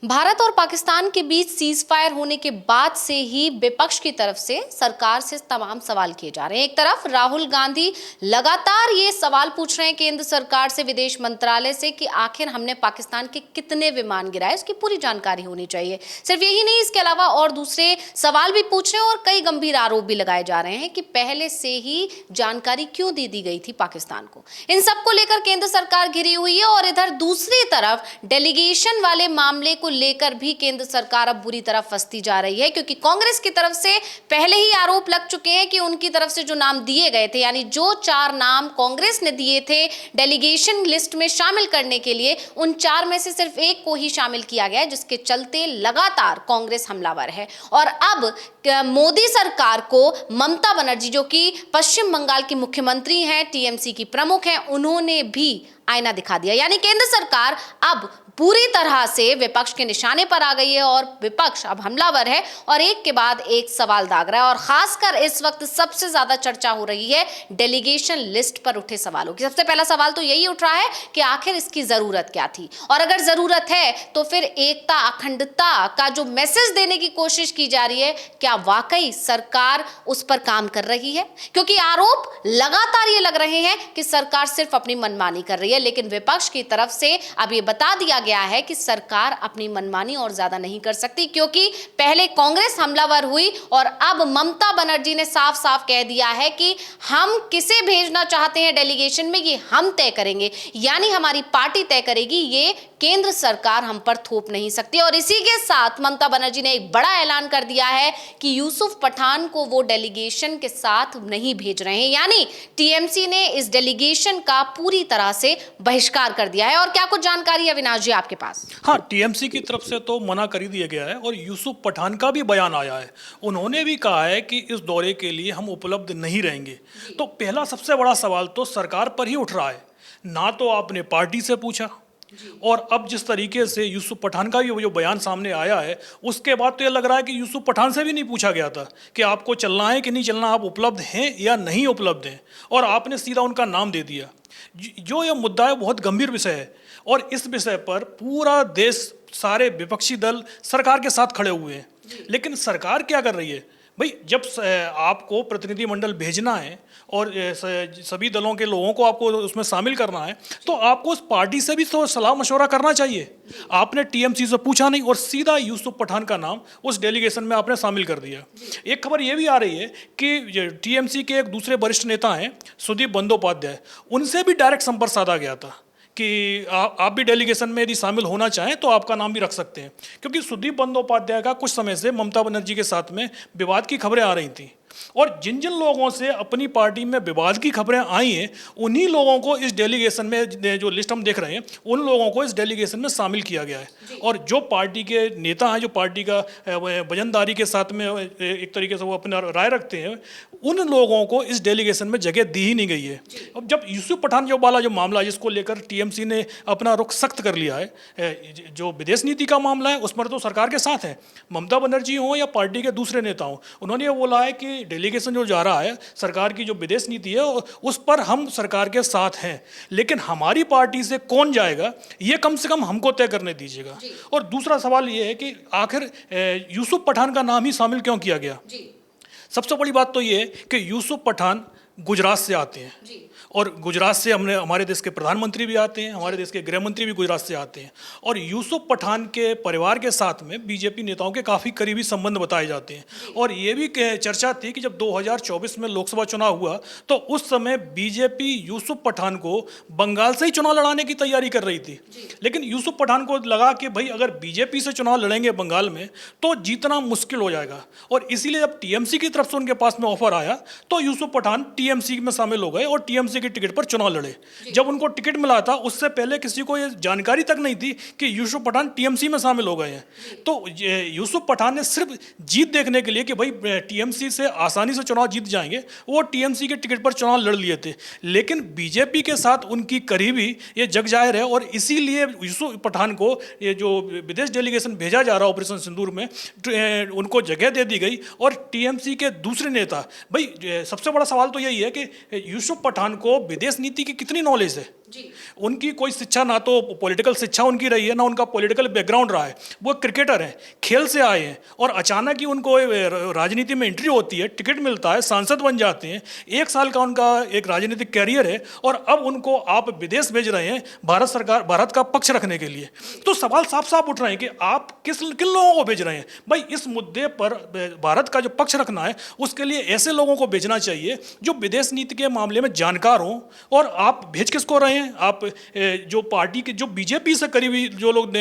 भारत और पाकिस्तान के बीच cease fire होने के बाद से ही विपक्ष की तरफ से सरकार से तमाम सवाल किए जा रहे हैं। एक तरफ राहुल गांधी लगातार ये सवाल पूछ रहे हैं केंद्र सरकार से, विदेश मंत्रालय से, कि आखिर हमने पाकिस्तान के कितने विमान गिराए, उसकी पूरी जानकारी होनी चाहिए। सिर्फ यही नहीं, इसके अलावा और दूसरे सवाल भी पूछ रहे हैं और कई गंभीर आरोप भी लगाए जा रहे हैं कि पहले से ही जानकारी क्यों दे दी गई थी पाकिस्तान को। इन सबको लेकर केंद्र सरकार घिरी हुई है और इधर दूसरी तरफ डेलीगेशन वाले मामले को लेकर भी केंद्र सरकार अब बुरी तरह फंसती जा रही है, क्योंकि कांग्रेस की तरफ से पहले ही आरोप लग चुके हैं कि उनकी तरफ से जो नाम दिए गए थे, यानी जो 4 नाम कांग्रेस ने दिए थे डेलीगेशन लिस्ट में शामिल करने के लिए, उन 4 में से सिर्फ एक को ही शामिल किया गया है, जिसके चलते लगातार कांग्रेस हमलावर है। और अब मोदी सरकार को ममता बनर्जी, जो कि पश्चिम बंगाल की मुख्यमंत्री हैं, टीएमसी की प्रमुख हैं, उन्होंने भी आईना दिखा दिया। यानी केंद्र सरकार अब पूरी तरह से विपक्ष के निशाने पर आ गई है और विपक्ष अब हमलावर है और एक के बाद एक सवाल दाग रहा है। और खासकर इस वक्त सबसे ज्यादा चर्चा हो रही है डेलीगेशन लिस्ट पर उठे सवालों की। सबसे पहला सवाल तो यही उठ रहा है कि आखिर इसकी जरूरत क्या थी, और अगर जरूरत है तो फिर एकता, अखंडता का जो मैसेज देने की कोशिश की जा रही है, क्या वाकई सरकार उस पर काम कर रही है? क्योंकि आरोप लगातार ये लग रहे हैं कि सरकार सिर्फ अपनी मनमानी कर रही है, लेकिन विपक्ष की तरफ से अब ये बता दिया गया है कि सरकार अपनी मनमानी और ज्यादा नहीं कर सकती, क्योंकि पहले कांग्रेस हमलावर हुई और अब ममता बनर्जी ने साफ साफ कह दिया है कि हम किसे भेजना चाहते हैं डेलीगेशन में, ये हम तय करेंगे, यानी हमारी पार्टी तय करेगी, ये केंद्र सरकार हम पर थोप नहीं सकती। और इसी के साथ ममता बनर्जी ने एक बड़ा ऐलान कर दिया है कि यूसुफ पठान को वो डेलीगेशन के साथ नहीं भेज रहे हैं, यानी टीएमसी ने इस डेलीगेशन का पूरी तरह से बहिष्कार कर दिया है। और क्या कुछ जानकारी है अविनाश जी आपके पास? हाँ, टीएमसी की तरफ से तो मना कर ही दिया गया है और यूसुफ पठान का भी बयान आया है। उन्होंने भी कहा है कि इस दौरे के लिए हम उपलब्ध नहीं रहेंगे। तो पहला सबसे बड़ा सवाल तो सरकार पर ही उठ रहा है, ना तो आपने पार्टी से पूछा, और अब जिस तरीके से यूसुफ पठान का भी जो बयान सामने आया है, उसके बाद तो ये लग रहा है कि यूसुफ पठान से भी नहीं पूछा गया था कि आपको चलना है कि नहीं चलना, आप उपलब्ध हैं या नहीं उपलब्ध हैं, और आपने सीधा उनका नाम दे दिया। जो ये मुद्दा है बहुत गंभीर विषय है और इस विषय पर पूरा देश, सारे विपक्षी दल सरकार के साथ खड़े हुए हैं। लेकिन सरकार क्या कर रही है भाई? जब आपको प्रतिनिधिमंडल भेजना है और सभी दलों के लोगों को आपको उसमें शामिल करना है, तो आपको उस पार्टी से भी तो सलाह मशवरा करना चाहिए। आपने टीएमसी से पूछा नहीं और सीधा यूसुफ पठान का नाम उस डेलीगेशन में आपने शामिल कर दिया। एक खबर ये भी आ रही है कि टीएमसी के एक दूसरे वरिष्ठ नेता हैं सुदीप बंदोपाध्याय, उनसे भी डायरेक्ट संपर्क साधा गया था कि आप भी डेलीगेशन में यदि शामिल होना चाहें तो आपका नाम भी रख सकते हैं, क्योंकि सुदीप बंदोपाध्याय का कुछ समय से ममता बनर्जी के साथ में विवाद की खबरें आ रही थी और जिन जिन लोगों से अपनी पार्टी में विवाद की खबरें आई हैं, उन्हीं लोगों को इस डेलीगेशन में, जो लिस्ट हम देख रहे हैं, उन लोगों को इस डेलीगेशन में शामिल किया गया है। और जो पार्टी के नेता हैं, जो पार्टी का वजनदारी के साथ में एक तरीके से वो अपना राय रखते हैं, उन लोगों को इस डेलीगेशन में जगह दी ही नहीं गई है। अब जब यूसुफ पठान जो मामला, जिसको लेकर टीएमसी ने अपना रुख सख्त कर लिया है, जो विदेश नीति का मामला है, उस पर तो सरकार के साथ है, ममता बनर्जी हो या पार्टी के दूसरे नेता हो, उन्होंने ये बोला है कि डेलीगेशन जो जा रहा है, सरकार की जो विदेश नीति है उस पर हम सरकार के साथ हैं, लेकिन हमारी पार्टी से कौन जाएगा ये कम से कम हमको तय करने दीजिएगा। और दूसरा सवाल ये है कि आखिर यूसुफ पठान का नाम ही शामिल क्यों किया गया? सबसे बड़ी बात तो ये है कि यूसुफ पठान गुजरात से आते हैं और गुजरात से हमारे देश के प्रधानमंत्री भी आते हैं, हमारे देश के गृह मंत्री भी गुजरात से आते हैं, और यूसुफ पठान के परिवार के साथ में बीजेपी नेताओं के काफ़ी करीबी संबंध बताए जाते हैं। और ये भी चर्चा थी कि जब 2024 में लोकसभा चुनाव हुआ तो उस समय बीजेपी यूसुफ पठान को बंगाल से ही चुनाव लड़ाने की तैयारी कर रही थी, लेकिन यूसुफ पठान को लगा कि भाई अगर बीजेपी से चुनाव लड़ेंगे बंगाल में तो जीतना मुश्किल हो जाएगा, और इसीलिए जब टीएमसी की तरफ से उनके पास में ऑफर आया तो यूसुफ पठान टीएमसी में शामिल हो गए और टीएमसी की टिकट पर चुनाव लड़े। जब उनको टिकट मिला था उससे पहले किसी को ये जानकारी तक नहीं थी कि यूसुफ पठान टीएमसी में शामिल हो गए हैं। तो यूसुफ पठान ने सिर्फ जीत देखने के लिए कि भाई टीएमसी से आसानी से चुनाव जीत जाएंगे, वो टीएमसी के टिकट पर चुनाव लड़ लिए थे, लेकिन बीजेपी के साथ उनकी करीबी ये जग जाहिर है और इसीलिए यूसुफ पठान को ये जो विदेश डेलीगेशन भेजा जा रहा है ऑपरेशन सिंदूर में, उनको जगह दे दी गई। और टीएमसी के दूसरे नेता, भाई सबसे बड़ा सवाल तो यही है कि यूसुफ पठान को विदेश नीति की कितनी नॉलेज है? उनकी कोई शिक्षा, ना तो पॉलिटिकल शिक्षा उनकी रही है, ना उनका पॉलिटिकल बैकग्राउंड रहा है। वो क्रिकेटर हैं, खेल से आए हैं, और अचानक ही उनको राजनीति में एंट्री होती है, टिकट मिलता है, सांसद बन जाते हैं। 1 साल का उनका एक राजनीतिक कैरियर है, और अब उनको आप विदेश भेज रहे हैं भारत का पक्ष रखने के लिए। तो सवाल साफ साफ उठ रहे हैं कि आप किन लोगों को भेज रहे हैं। भाई, इस मुद्दे पर भारत का जो पक्ष रखना है, उसके लिए ऐसे लोगों को भेजना चाहिए जो विदेश नीति के मामले में जानकार हों। और आप भेज किसको रहे हैं? आप जो पार्टी के, जो बीजेपी से करीबी जो लोग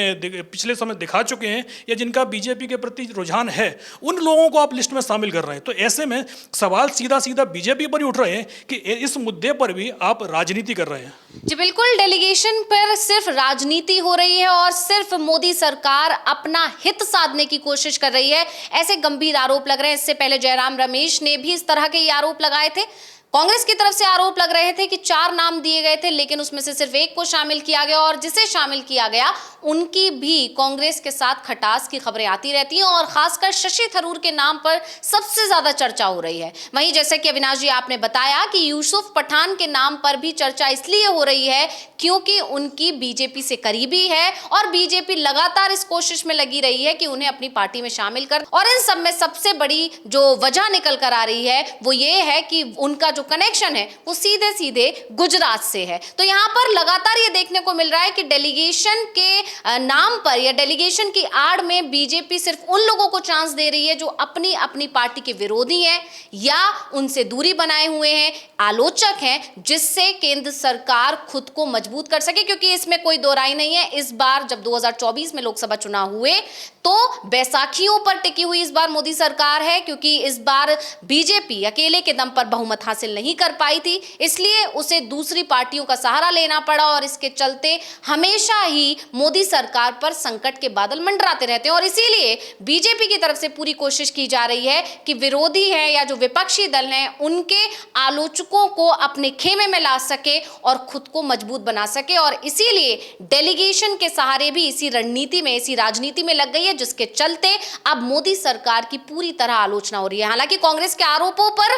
पिछले समय दिखा चुके हैं, या जिनका बीजेपी के प्रति रुझान है, उन लोगों को आप लिस्ट में शामिल कर रहे हैं। तो ऐसे में सवाल सीधा सीधा बीजेपी पर ही उठ रहे हैं कि इस मुद्दे पर भी आप राजनीति कर रहे हैं। जी बिल्कुल, डेलीगेशन पर सिर्फ राजनीति हो रही है और सिर्फ मोदी सरकार अपना हित साधने की कोशिश कर रही है, ऐसे गंभीर आरोप लग रहे हैं। इससे पहले जयराम रमेश ने भी इस तरह के आरोप लगाए थे। कांग्रेस की तरफ से आरोप लग रहे थे कि 4 नाम दिए गए थे, लेकिन उसमें से सिर्फ एक को शामिल किया गया, और जिसे शामिल किया गया उनकी भी कांग्रेस के साथ खटास की खबरें आती रहती हैं, और खासकर शशि थरूर के नाम पर सबसे ज्यादा चर्चा हो रही है। वहीं जैसे कि अविनाश जी आपने बताया कि यूसुफ पठान के नाम पर भी चर्चा इसलिए हो रही है क्योंकि उनकी बीजेपी से करीबी है, और बीजेपी लगातार इस कोशिश में लगी रही है कि उन्हें अपनी पार्टी में शामिल कर। और इन सब में सबसे बड़ी जो वजह निकल कर आ रही है वो ये है कि उनका जो कनेक्शन है वो सीधे सीधे गुजरात से है। तो यहां पर लगातार ये देखने को मिल रहा है कि डेलीगेशन के नाम पर या डेलीगेशन की आड़ में बीजेपी सिर्फ उन लोगों को चांस दे रही है जो अपनी अपनी पार्टी के विरोधी हैं या उनसे दूरी बनाए हुए हैं, आलोचक हैं, जिससे केंद्र सरकार खुद को मजबूत कर सके। क्योंकि इसमें कोई दो राय नहीं है, इस बार जब 2024 में लोकसभा चुनाव हुए तो बैसाखियों पर टिकी हुई इस बार मोदी सरकार है, क्योंकि इस बार बीजेपी अकेले के दम पर बहुमत हासिल नहीं कर पाई थी, इसलिए उसे दूसरी पार्टियों का सहारा लेना पड़ा, और इसके चलते हमेशा ही मोदी सरकार पर संकट के बादल मंडराते रहते हैं। और इसीलिए बीजेपी की तरफ से पूरी कोशिश की जा रही है कि विरोधी हैं या जो विपक्षी दल हैं उनके आलोचकों को अपने खेमे में ला सके और खुद को मजबूत बना सके, और इसीलिए डेलीगेशन के सहारे भी इसी रणनीति में, इसी राजनीति में लग गई है, जिसके चलते अब मोदी सरकार की पूरी तरह आलोचना हो रही है। हालांकि कांग्रेस के आरोपों पर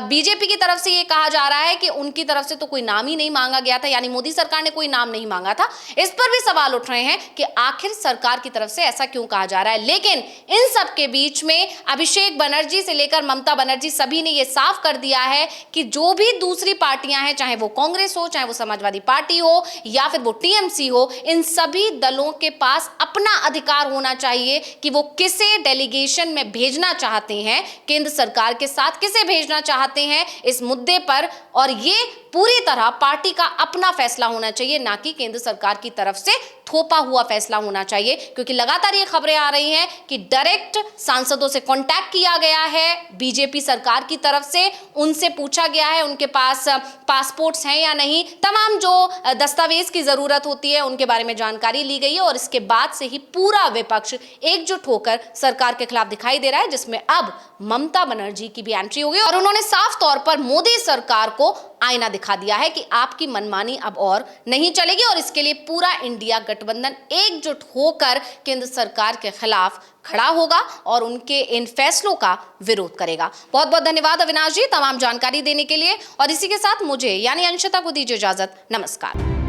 बीजेपी की तरफ से यह कहा जा रहा है कि उनकी तरफ से तो कोई नाम ही नहीं मांगा गया था, यानी मोदी सरकार ने कोई नाम नहीं मांगा था। इस पर भी सवाल उठ रहे हैं कि आखिर सरकार की तरफ से ऐसा क्यों कहा जा रहा है। लेकिन इन सब के बीच में अभिषेक बनर्जी से लेकर ममता बनर्जी सभी ने यह साफ कर दिया है कि जो भी दूसरी पार्टियां हैं, चाहे वो कांग्रेस हो, चाहे वो समाजवादी पार्टी हो, या फिर वो टीएमसी हो, इन सभी दलों के पास अपना अधिकार होना चाहिए कि वो किसे डेलीगेशन में भेजना चाहते हैं, केंद्र सरकार के साथ किसे भेजना चाहते हैं इस मुद्दे पर, और ये पूरी तरह पार्टी का अपना फैसला होना चाहिए, ना कि केंद्र सरकार की तरफ से थोपा हुआ फैसला होना चाहिए। क्योंकि लगातार ये खबरें आ रही हैं कि डायरेक्ट सांसदों से कांटेक्ट किया गया है बीजेपी सरकार की तरफ से, उनसे पूछा गया है उनके पास पासपोर्ट्स हैं या नहीं, तमाम जो दस्तावेज की जरूरत होती है उनके बारे में जानकारी ली गई है, और इसके बाद से ही पूरा विपक्ष एकजुट होकर सरकार के खिलाफ दिखाई दे रहा है, जिसमें अब ममता बनर्जी की भी एंट्री होगी, और उन्होंने साफ तौर पर मोदी सरकार को आईना दिखा दिया है कि आपकी मनमानी अब और नहीं चलेगी, और इसके लिए पूरा इंडिया गठबंधन एकजुट होकर केंद्र सरकार के खिलाफ खड़ा होगा और उनके इन फैसलों का विरोध करेगा। बहुत बहुत धन्यवाद अविनाश जी तमाम जानकारी देने के लिए, और इसी के साथ मुझे यानी अंशिता को दीजिए इजाजत। नमस्कार।